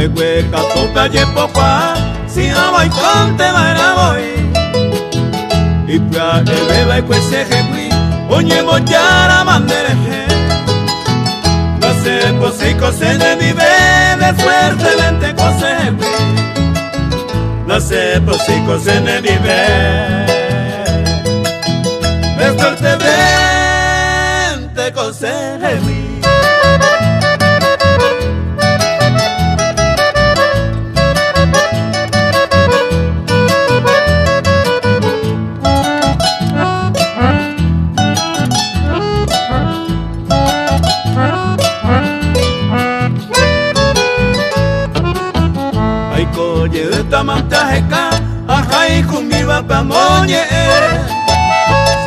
hueca toca yepopa, si abai conte voy. Y pra el beba y pues chehegui, oye boyara mandereje. No sé posico se ne vive de suerte venteko chehegui. No sé posico se ne vive de suerte venteko chehegui. Tamantajeka, ajá hijo mi va pa moñe.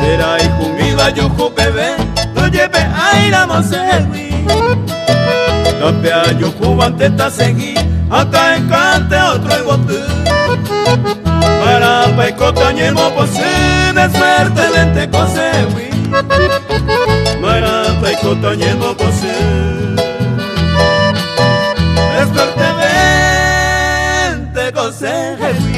Será hijo mi va yo bebé, lo lleve a ir a chehegui. Tapea yo cubante ta seguí, acá encante otro y bote. Para paico tañemo posible suerte venteko chehegui. Para paico tañemo posible suerte venteko chehegui.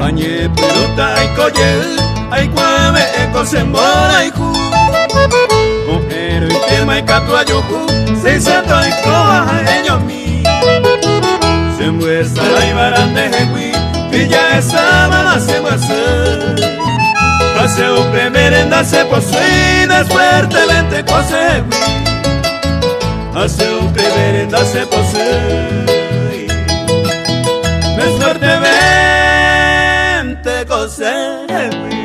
Añe pelota ay coyel, ay cuave eco se mora y ju. Mujer y tema y catua yuju, se santo y coa ellos mi. Se muerza y barande jehegui, pilla esa mala se muerza. Hace un merenda se posee de suerte venteko chehegui. Hace un merenda se posee de suerte venteko chehegui.